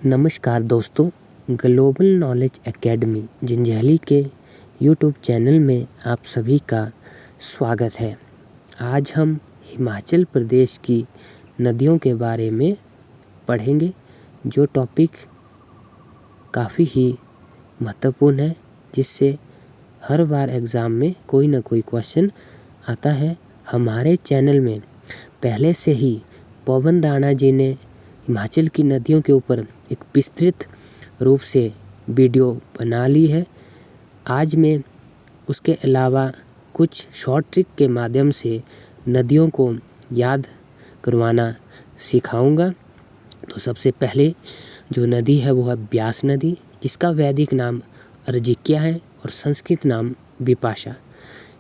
नमस्कार दोस्तों, global knowledge academy Janjehli के यूट्यूब चैनल में आप सभी का स्वागत है। आज हम हिमाचल प्रदेश की नदियों के बारे में पढ़ेंगे, जो टॉपिक काफ़ी ही महत्वपूर्ण है, जिससे हर बार एग्ज़ाम में कोई ना कोई क्वेश्चन आता है। हमारे चैनल में पहले से ही पवन राणा जी ने हिमाचल की नदियों के ऊपर एक विस्तृत रूप से वीडियो बना ली है। आज मैं उसके अलावा कुछ शॉर्ट ट्रिक के माध्यम से नदियों को याद करवाना सिखाऊंगा। तो सबसे पहले जो नदी है वो है ब्यास नदी, जिसका वैदिक नाम अर्जिक्या है और संस्कृत नाम विपाशा,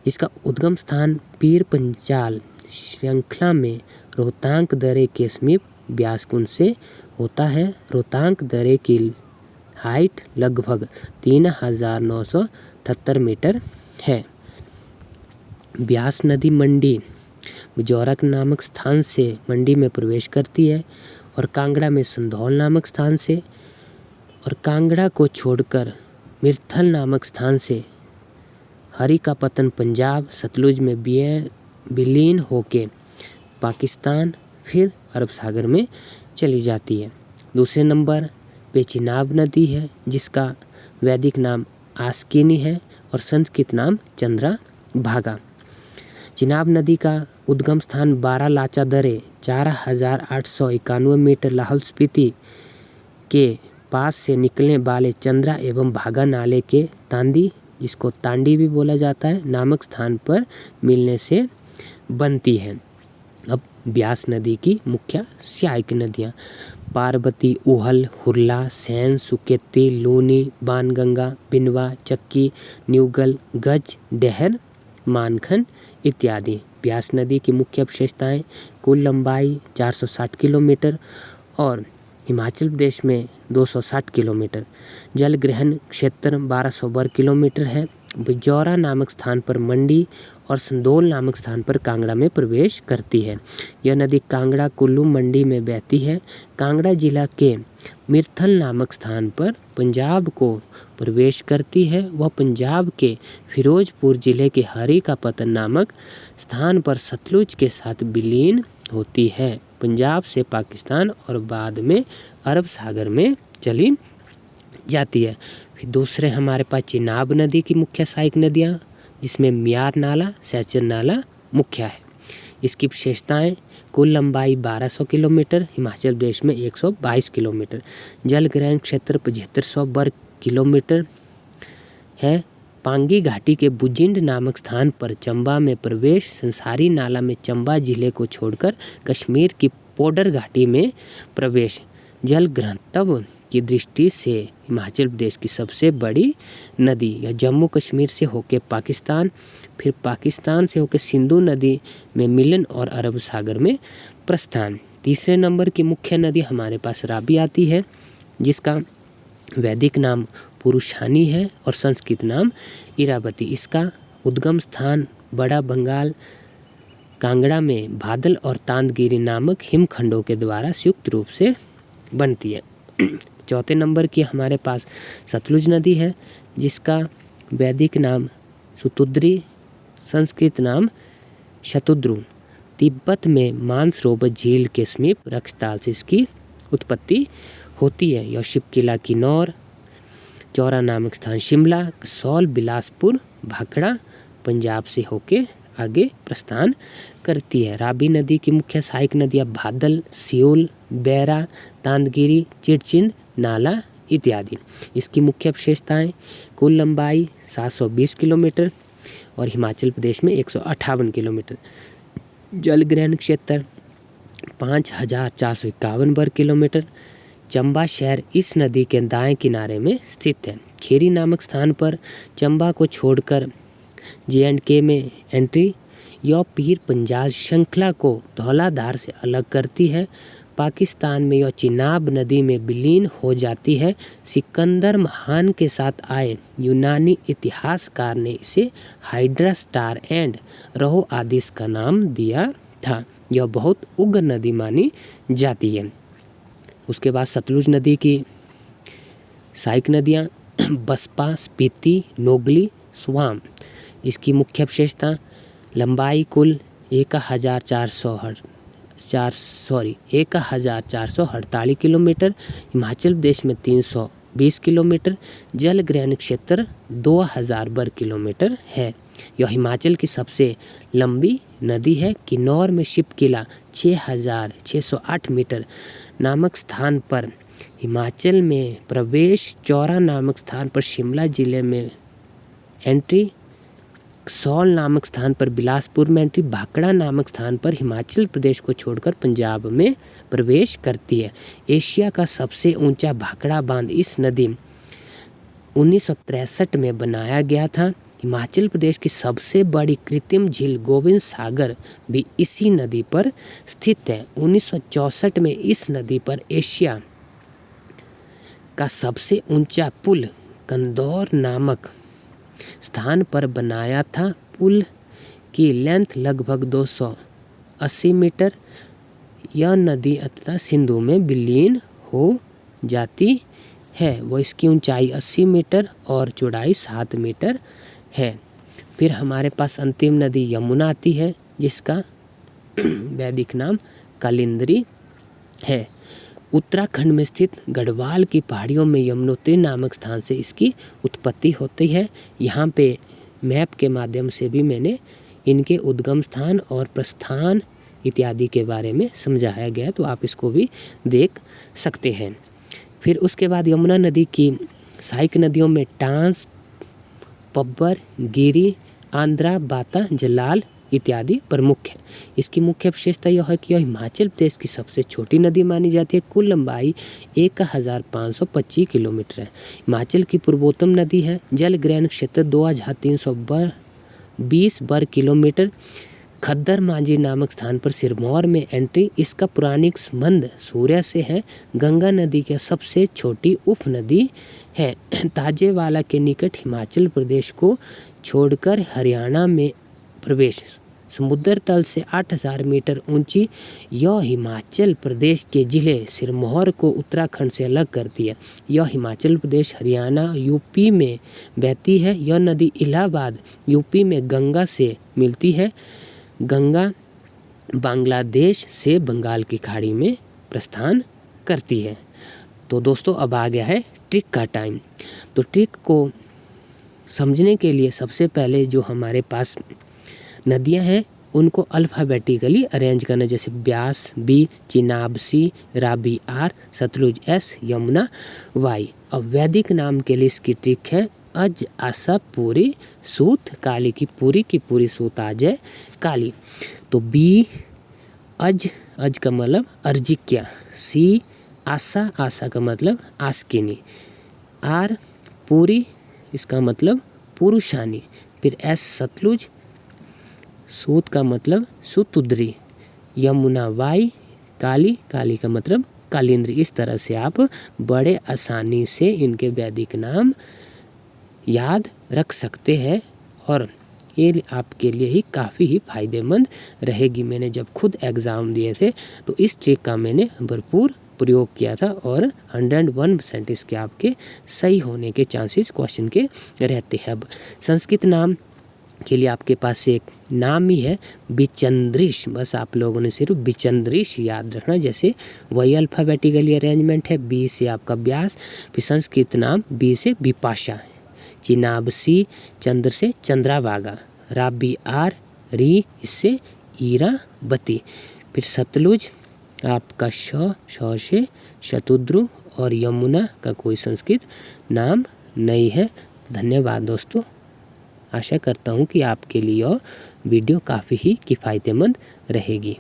जिसका उद्गम स्थान पीर पंचाल श्रृंखला में रोहतांग दर्रे के समीप ब्यास कुंड से होता है। रोहतांग दर्रे की हाइट लगभग 3978 मीटर है। ब्यास नदी मंडी बिजौरक नामक स्थान से मंडी में प्रवेश करती है और कांगड़ा में संधौल नामक स्थान से, और कांगड़ा को छोड़कर मिर्थल नामक स्थान से हरी का पतन पंजाब सतलुज में विलीन होके पाकिस्तान फिर अरब सागर में चली जाती है। दूसरे नंबर पे चिनाब नदी है, जिसका वैदिक नाम आस्किनी है और संस्कृत नाम चंद्रा भागा। चिनाब नदी का उद्गम स्थान बारालाचा दर्रे 4891 मीटर लाहौल स्पीति के पास से निकलने वाले चंद्रा एवं भागा नाले के तांदी, जिसको तांडी भी बोला जाता है, नामक स्थान पर मिलने से बनती है। अब ब्यास नदी की मुख्य सहायक नदियाँ पार्वती, उहल, हुरला, सैन, सुकेती, लूनी, बाणगंगा, बिनवा, चक्की, न्यूगल, गज, डहर, मानखन इत्यादि। ब्यास नदी की मुख्य विशेषताएं: कुल लंबाई 460 किलोमीटर और हिमाचल प्रदेश में 260 किलोमीटर। जल ग्रहण क्षेत्र 1200 वर्ग किलोमीटर है। बिजौरा नामक स्थान पर मंडी और संधौल नामक स्थान पर कांगड़ा में प्रवेश करती है। यह नदी कांगड़ा कुल्लू मंडी में बहती है। कांगड़ा जिला के मिर्थल नामक स्थान पर पंजाब को प्रवेश करती है। वह पंजाब के फिरोजपुर जिले के हरी का पतन नामक स्थान पर सतलुज के साथ विलीन होती है। पंजाब से पाकिस्तान और बाद में अरब सागर में चली जाती है। फिर दूसरे हमारे पास चिनाब नदी की मुख्य सहायक नदियाँ, जिसमें मियार नाला, सैचर नाला मुख्य है। इसकी विशेषताएं: कुल लंबाई 1200 किलोमीटर, हिमाचल प्रदेश में 122 किलोमीटर। जल ग्रहण क्षेत्र 7500 वर्ग किलोमीटर है। पांगी घाटी के बुजिंड नामक स्थान पर चंबा में प्रवेश। संसारी नाला में चंबा जिले को छोड़कर कश्मीर की पोडर घाटी में प्रवेश। जल घनत्व की दृष्टि से हिमाचल प्रदेश की सबसे बड़ी नदी। यह जम्मू कश्मीर से होकर पाकिस्तान, फिर पाकिस्तान से होकर सिंधु नदी में मिलन और अरब सागर में प्रस्थान। तीसरे नंबर की मुख्य नदी हमारे पास रावी आती है, जिसका वैदिक नाम पुरुषानी है और संस्कृत नाम इरावती। इसका उद्गम स्थान बड़ा बंगाल कांगड़ा में बादल और तांदगिरी नामक हिमखंडों के द्वारा संयुक्त रूप से बनती है। चौथे नंबर की हमारे पास सतलुज नदी है, जिसका वैदिक नाम सुतुद्री, संस्कृत नाम शतुद्रु। तिब्बत में मानसरोवर झील के समीप रक्षताल से इसकी उत्पत्ति होती है। यह शिवकिला, किन्नौर, चौरा नामक स्थान शिमला, कसौल, बिलासपुर, भाखड़ा पंजाब से होके आगे प्रस्थान करती है। रावी नदी की मुख्य सहायक नदियाँ बादल, सियोल, बैरा, तांदगिरी, चिड़चिंद नाला इत्यादि। इसकी मुख्य विशेषताएं: कुल लंबाई 720 किलोमीटर और हिमाचल प्रदेश में 158 किलोमीटर। जल ग्रहण क्षेत्र 5451 वर्ग किलोमीटर। चंबा शहर इस नदी के दाएं किनारे में स्थित है। खेरी नामक स्थान पर चंबा को छोड़कर J&K में एंट्री। यह पीर पंजाल श्रृंखला को धौलाधार से अलग करती है। पाकिस्तान में यह चिनाब नदी में विलीन हो जाती है। सिकंदर महान के साथ आए यूनानी इतिहासकार ने इसे हाइड्रा स्टार एंड रहो आदिस का नाम दिया था। यह बहुत उग्र नदी मानी जाती है। उसके बाद सतलुज नदी की सहायक नदियाँ बसपा, स्पीति, नोगली, स्वाम। इसकी मुख्य विशेषता लंबाई कुल 1448 किलोमीटर, हिमाचल प्रदेश में 320 किलोमीटर, जल ग्रहण क्षेत्र 2000 वर्ग किलोमीटर है। यह हिमाचल की सबसे लंबी नदी है। किन्नौर में शिव किला 6608 मीटर नामक स्थान पर हिमाचल में प्रवेश, चौरा नामक स्थान पर शिमला जिले में एंट्री, कसौल नामक स्थान पर बिलासपुर में एंट्री, भाखड़ा नामक स्थान पर हिमाचल प्रदेश को छोड़कर पंजाब में प्रवेश करती है। एशिया का सबसे ऊंचा भाखड़ा बांध इस नदी 1963 में बनाया गया था। हिमाचल प्रदेश की सबसे बड़ी कृत्रिम झील गोविंद सागर भी इसी नदी पर स्थित है। 1964 में इस नदी पर एशिया का सबसे ऊंचा पुल कंदौर नामक स्थान पर बनाया था। पुल की लेंथ लगभग 280 मीटर। यह नदी अंततः सिंधु में विलीन हो जाती है। वो इसकी ऊंचाई 80 मीटर और चौड़ाई 7 मीटर है। फिर हमारे पास अंतिम नदी यमुना आती है, जिसका वैदिक नाम कालिंदी है। उत्तराखंड में स्थित गढ़वाल की पहाड़ियों में यमुनोत्री नामक स्थान से इसकी उत्पत्ति होती है। यहाँ पे मैप के माध्यम से भी मैंने इनके उद्गम स्थान और प्रस्थान इत्यादि के बारे में समझाया गया, तो आप इसको भी देख सकते हैं। फिर उसके बाद यमुना नदी की सहायक नदियों में टांस, पब्बर, गिरी, आंध्रा, बाता, जलाल इत्यादि प्रमुख है। इसकी मुख्य विशेषता यह है कि यह हिमाचल प्रदेश की सबसे छोटी नदी मानी जाती है। कुल लंबाई 1525 किलोमीटर है। हिमाचल की पूर्वोत्तम नदी है। जल ग्रहण क्षेत्र 2320 वर्ग किलोमीटर। खद्दर मांझी नामक स्थान पर सिरमौर में एंट्री। इसका पौराणिक संबंध सूर्य से है। गंगा नदी की सबसे छोटी उपनदी है। ताजेवाला के निकट हिमाचल प्रदेश को छोड़कर हरियाणा में प्रवेश। समुद्र तल से 8000 मीटर ऊंची यह हिमाचल प्रदेश के जिले सिरमौर को उत्तराखंड से अलग करती है। यह हिमाचल प्रदेश, हरियाणा, यूपी में बहती है। यह नदी इलाहाबाद यूपी में गंगा से मिलती है। गंगा बांग्लादेश से बंगाल की खाड़ी में प्रस्थान करती है। तो दोस्तों अब आ गया है ट्रिक का टाइम। तो ट्रिक को समझने के लिए सबसे पहले जो हमारे पास नदियां हैं उनको अल्फ़ाबेटिकली अरेंज करना, जैसे Beas B, Chenab C, Ravi R, Sutlej S, Yamuna Y. अब वैदिक नाम के लिए इसकी ट्रिक है अज, आसा, पूरी, सूत, काली की पूरी सूत आ जाए काली। तो बी अज, अज का मतलब अर्जिक्या, सी आसा, आसा का मतलब आस्किनी, आर पूरी, इसका मतलब पुरुषानी, फिर एस सतलुज, सूत का मतलब सुतुद्री, यमुना वाई, काली, काली का मतलब कालिंद्री। इस तरह से आप बड़े आसानी से इनके वैदिक नाम याद रख सकते हैं और ये आपके लिए ही काफ़ी ही फायदेमंद रहेगी। मैंने जब खुद एग्ज़ाम दिए थे तो इस ट्रिक का मैंने भरपूर प्रयोग किया था और 101% इसके आपके सही होने के चांसेस क्वेश्चन के रहते हैं। अब संस्कृत नाम के लिए आपके पास एक नाम ही है बिचंद्रिश। बस आप लोगों ने सिर्फ बिचंद्रिश याद रखना। जैसे वही अल्फ़ाबेटिकली अरेंजमेंट है, बी से आपका ब्यास, फिर संस्कृत नाम बी से बिपाशा, चिनाब सी, चंद्र से चंद्राभागा, रावी आर, री इससे ईरावती, फिर सतलुज आपका श से शतुद्रु और यमुना का कोई संस्कृत नाम नहीं है। धन्यवाद दोस्तों। आशा करता हूँ कि आपके लिए यह वीडियो काफ़ी ही किफ़ायतेमंद रहेगी।